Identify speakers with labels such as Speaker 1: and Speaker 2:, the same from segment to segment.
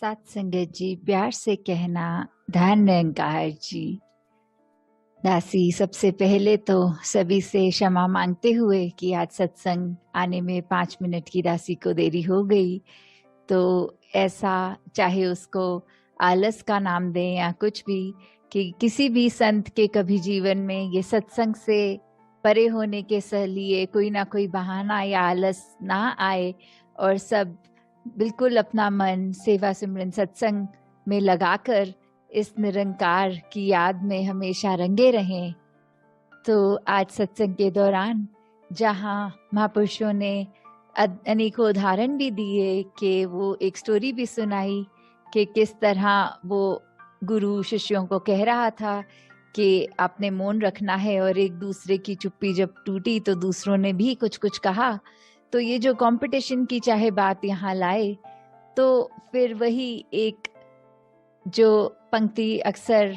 Speaker 1: साथ संगत जी, प्यार से कहना धन निरंकार जी। दासी, सबसे पहले तो सभी से क्षमा मांगते हुए कि आज सत्संग आने में 5 मिनट की दासी को देरी हो गई, तो ऐसा चाहे उसको आलस का नाम दें या कुछ भी, कि किसी भी संत के कभी जीवन में ये सत्संग से परे होने के लिए कोई ना कोई बहाना या आलस ना आए और सब बिल्कुल अपना मन सेवा सिमरन सत्संग में लगाकर इस निरंकार की याद में हमेशा रंगे रहें। तो आज सत्संग के दौरान जहाँ महापुरुषों ने अनेकों उदाहरण भी दिए कि वो एक स्टोरी भी सुनाई कि किस तरह वो गुरु शिष्यों को कह रहा था कि आपने मौन रखना है, और एक दूसरे की चुप्पी जब टूटी तो दूसरों ने भी कुछ कुछ कहा। तो ये जो कंपटीशन की चाहे बात यहाँ लाए, तो फिर वही एक जो पंक्ति अक्सर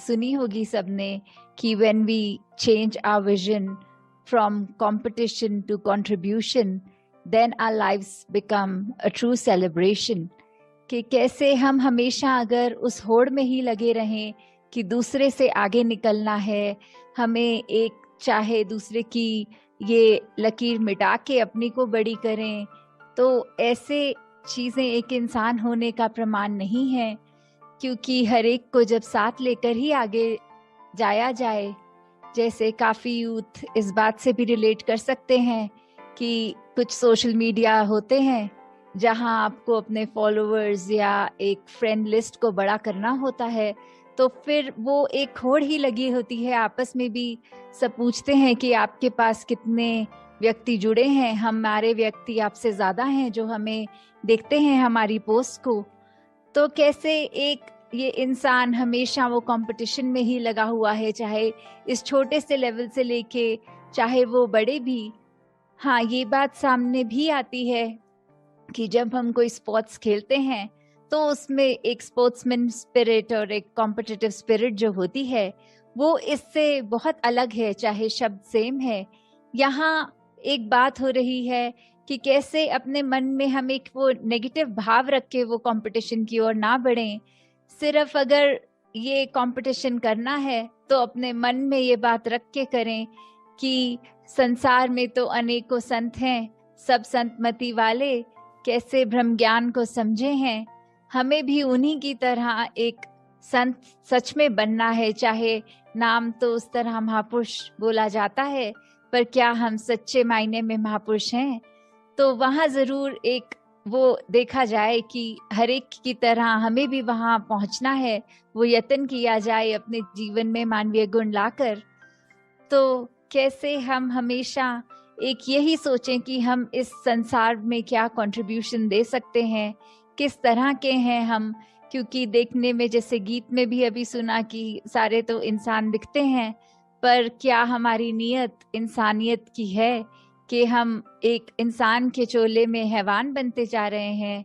Speaker 1: सुनी होगी सबने कि when we change our vision from competition to contribution, then our lives become a true celebration। कि कैसे हम हमेशा अगर उस होड़ में ही लगे रहें कि दूसरे से आगे निकलना है, हमें एक चाहे दूसरे की ये लकीर मिटा के अपनी को बड़ी करें, तो ऐसे चीज़ें एक इंसान होने का प्रमाण नहीं है। क्योंकि हर एक को जब साथ लेकर ही आगे जाया जाए, जैसे काफ़ी यूथ इस बात से भी रिलेट कर सकते हैं कि कुछ सोशल मीडिया होते हैं जहां आपको अपने फॉलोअर्स या एक फ्रेंड लिस्ट को बड़ा करना होता है, तो फिर वो एक होड़ ही लगी होती है। आपस में भी सब पूछते हैं कि आपके पास कितने व्यक्ति जुड़े हैं, हमारे व्यक्ति आपसे ज़्यादा हैं जो हमें देखते हैं हमारी पोस्ट को। तो कैसे एक ये इंसान हमेशा वो कंपटीशन में ही लगा हुआ है, चाहे इस छोटे से लेवल से लेके चाहे वो बड़े भी। हाँ, ये बात सामने भी आती है कि जब हम कोई स्पोर्ट्स खेलते हैं तो उसमें एक स्पोर्ट्समैन स्पिरिट और एक कॉम्पिटिटिव स्पिरिट जो होती है वो इससे बहुत अलग है, चाहे शब्द सेम है। यहाँ एक बात हो रही है कि कैसे अपने मन में हम एक वो नेगेटिव भाव रख के वो कंपटीशन की ओर ना बढ़ें। सिर्फ अगर ये कंपटीशन करना है तो अपने मन में ये बात रख के करें कि संसार में तो अनेकों संत हैं, सब संतमति वाले कैसे ब्रह्म ज्ञान को समझे हैं, हमें भी उन्हीं की तरह एक संत सच में बनना है। चाहे नाम तो उस तरह महापुरुष बोला जाता है, पर क्या हम सच्चे मायने में महापुरुष हैं? तो वहाँ जरूर एक वो देखा जाए कि हर एक की तरह हमें भी वहाँ पहुँचना है, वो यत्न किया जाए अपने जीवन में मानवीय गुण लाकर। तो कैसे हम हमेशा एक यही सोचें कि हम इस संसार में क्या कंट्रीब्यूशन दे सकते हैं, किस तरह के हैं हम। क्योंकि देखने में, जैसे गीत में भी अभी सुना कि सारे तो इंसान दिखते हैं, पर क्या हमारी नीयत इंसानियत की है कि हम एक इंसान के चोले में हैवान बनते जा रहे हैं।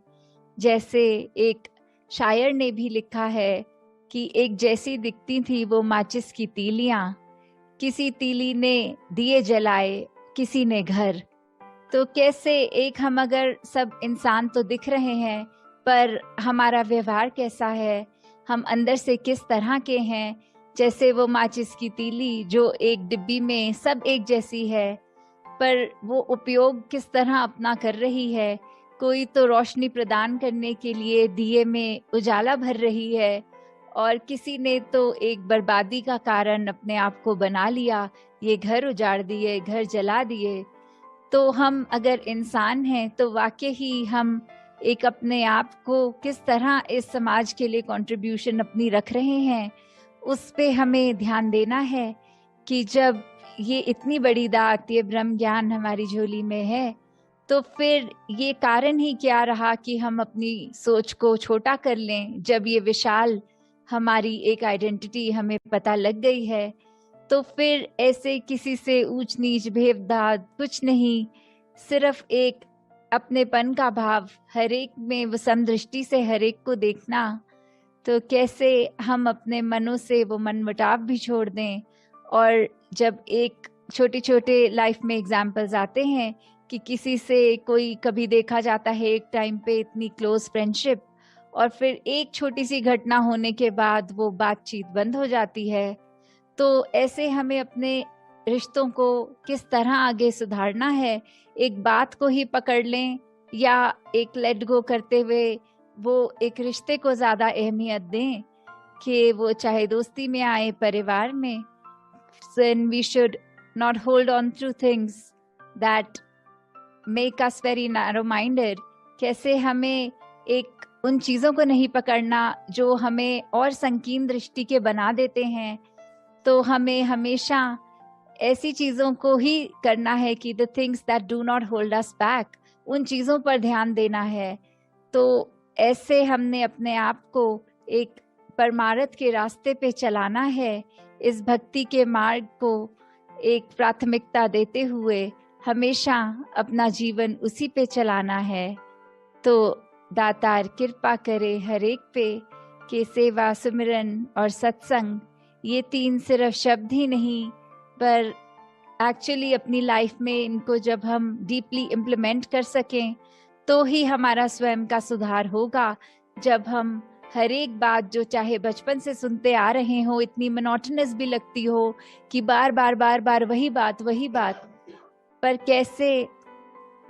Speaker 1: जैसे एक शायर ने भी लिखा है कि एक जैसी दिखती थी वो माचिस की तीलियां, किसी तीली ने दिए जलाए, किसी ने घर। तो कैसे एक हम अगर सब इंसान तो दिख रहे हैं, पर हमारा व्यवहार कैसा है, हम अंदर से किस तरह के हैं। जैसे वो माचिस की तीली जो एक डिब्बी में सब एक जैसी है, पर वो उपयोग किस तरह अपना कर रही है। कोई तो रोशनी प्रदान करने के लिए दिए में उजाला भर रही है, और किसी ने तो एक बर्बादी का कारण अपने आप को बना लिया, ये घर उजाड़ दिए, घर जला दिए। तो हम अगर इंसान हैं तो वाकई ही हम एक अपने आप को किस तरह इस समाज के लिए कंट्रीब्यूशन अपनी रख रहे हैं, उस पे हमें ध्यान देना है कि जब ये इतनी बड़ी दात, ये ब्रह्म ज्ञान हमारी झोली में है, तो फिर ये कारण ही क्या रहा कि हम अपनी सोच को छोटा कर लें। जब ये विशाल हमारी एक आइडेंटिटी हमें पता लग गई है, तो फिर ऐसे किसी से ऊंच नीच भेदभाव कुछ नहीं, सिर्फ एक अपनेपन का भाव, हर एक में वो समदृष्टि से हर एक को देखना। तो कैसे हम अपने मनों से वो मनमुटाव भी छोड़ दें। और जब एक छोटे छोटे लाइफ में एग्जाम्पल्स आते हैं कि किसी से कोई कभी देखा जाता है एक टाइम पे इतनी क्लोज फ्रेंडशिप, और फिर एक छोटी सी घटना होने के बाद वो बातचीत बंद हो जाती है। तो ऐसे हमें अपने रिश्तों को किस तरह आगे सुधारना है, एक बात को ही पकड़ लें या एक लेट गो करते हुए वो एक रिश्ते को ज़्यादा अहमियत दें कि वो चाहे दोस्ती में आए, परिवार में। Then we should not hold on to things that make us very narrow-minded. कैसे हमें एक उन चीज़ों को नहीं पकड़ना जो हमें और संकीर्ण दृष्टि के बना देते हैं। तो हमें हमेशा ऐसी चीज़ों को ही करना है कि the things that do not hold us back, उन चीज़ों पर ध्यान देना है। तो ऐसे हमने अपने आप को एक परमार्थ के रास्ते पे चलाना है, इस भक्ति के मार्ग को एक प्राथमिकता देते हुए हमेशा अपना जीवन उसी पे चलाना है। तो दातार कृपा करे हर एक पे कि सेवा, सुमिरन और सत्संग ये 3 सिर्फ शब्द ही नहीं, पर एक्चुअली अपनी लाइफ में इनको जब हम डीपली इम्प्लीमेंट कर सकें तो ही हमारा स्वयं का सुधार होगा। जब हम हर एक बात जो चाहे बचपन से सुनते आ रहे हो, इतनी मोनोटोनस भी लगती हो कि बार बार वही बात, पर कैसे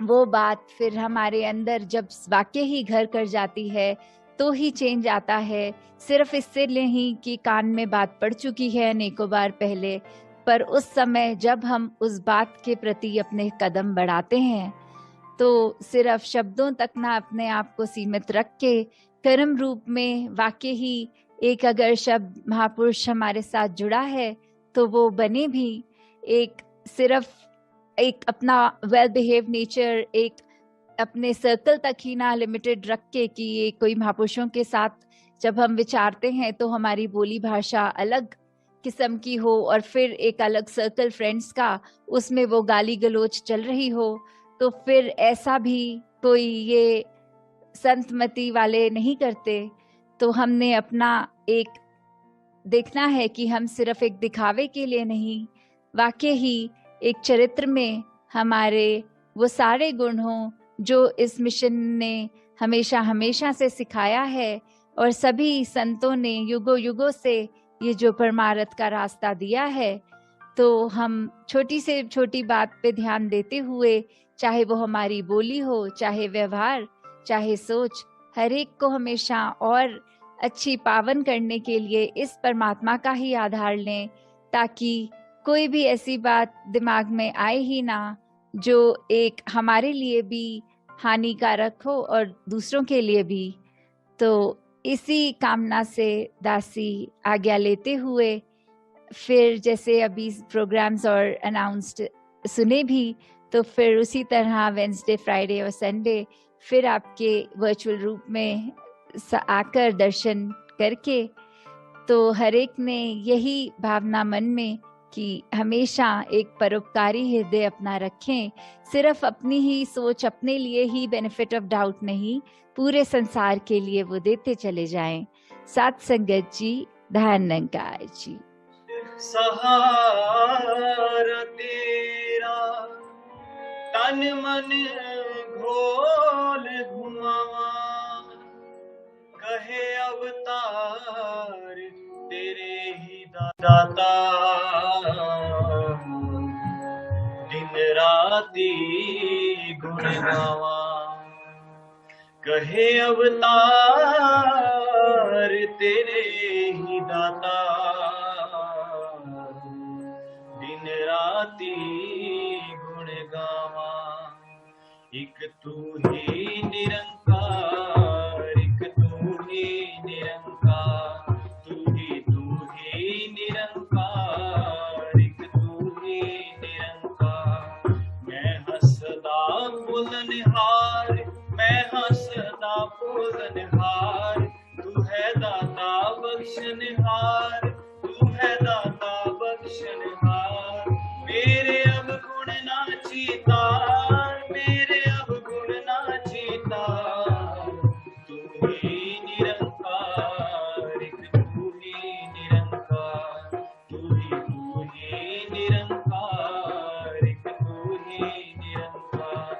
Speaker 1: वो बात फिर हमारे अंदर जब वाकई ही घर कर जाती है तो ही चेंज आता है। सिर्फ इससे नहीं कि कान में बात पड़ चुकी है अनेकों बार पहले, पर उस समय जब हम उस बात के प्रति अपने कदम बढ़ाते हैं तो सिर्फ शब्दों तक ना अपने आप को सीमित रख के कर्म रूप में वाकई ही एक अगर शब्द महापुरुष हमारे साथ जुड़ा है तो वो बने भी एक सिर्फ एक अपना वेल बिहेव नेचर, एक अपने सर्कल तक ही ना लिमिटेड रख के कि ये कोई महापुरुषों के साथ जब हम विचारते हैं तो हमारी बोली भाषा अलग किस्म की हो और फिर एक अलग सर्कल फ्रेंड्स का उसमें वो गाली गलोच चल रही हो, तो फिर ऐसा भी कोई ये संतमति वाले नहीं करते। तो हमने अपना एक देखना है कि हम सिर्फ एक दिखावे के लिए नहीं, वाकई ही एक चरित्र में हमारे वो सारे गुण हों जो इस मिशन ने हमेशा से सिखाया है और सभी संतों ने युगों युगों से ये जो परमार्थ का रास्ता दिया है। तो हम छोटी से छोटी बात पे ध्यान देते हुए, चाहे वो हमारी बोली हो, चाहे व्यवहार, चाहे सोच, हर एक को हमेशा और अच्छी पावन करने के लिए इस परमात्मा का ही आधार लें, ताकि कोई भी ऐसी बात दिमाग में आए ही ना जो एक हमारे लिए भी हानिकारक हो और दूसरों के लिए भी। तो इसी कामना से दासी आज्ञा लेते हुए फिर जैसे अभी प्रोग्राम्स और अनाउंस्ड सुने भी, तो फिर उसी तरह वेंसडे, फ्राइडे और संडे फिर आपके वर्चुअल रूप में आकर दर्शन करके, तो हर एक ने यही भावना मन में कि हमेशा एक परोपकारी हृदय अपना रखें, सिर्फ अपनी ही सोच, अपने लिए ही बेनिफिट ऑफ डाउट नहीं, पूरे संसार के लिए वो देते चले जाएं। साथ संगत जी, धन्यवाद जी।
Speaker 2: सहारा तेरा तन मन घोल घुमावा, कहे अवतार तेरे ही दाता, दिन राती गुण गावा, कहे अवतार तेरे ही दाता, दिन राती गुण गावा। एक तू ही निरंकार, एक तू ही निरंकार, तू ही निरंकार, एक तू ही निरंकार। मैं हंसदा बोलनहार, मैं हंसदा बोलनहार, तू है दाता बख्शनहार, तू है दाता बख्शनहार। मेरे अब गुण ना चीता, मेरे अब गुण ना चीता, तू ही निरंकार, एक तू ही निरंकार, तू ही निरंकार, एक तू ही निरंकार।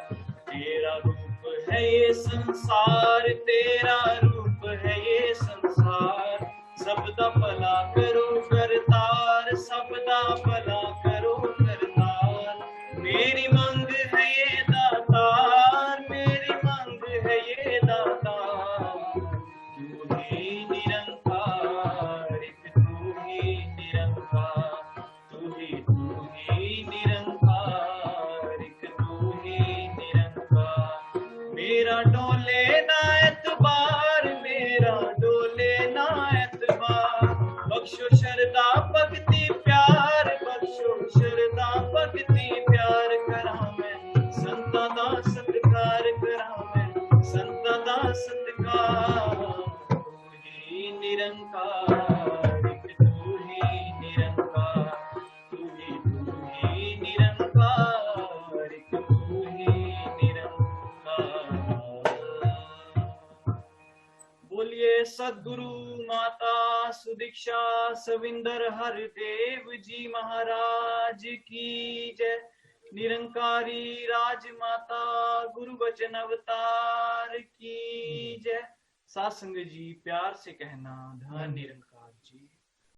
Speaker 2: तेरा रूप है ये संसार, तेरा रूप निरंकार, एक तू ही निरंकार, तू ही निरंकार, एक तू ही निरंकार। बोलिए सद्गुरु माता सुदीक्षा सविंदर हरदेव जी महाराज की जय। निरंकारी राजमाता गुरु वचन अवतार की जय। सासंग जी प्यार से कहना धन निरंकार जी।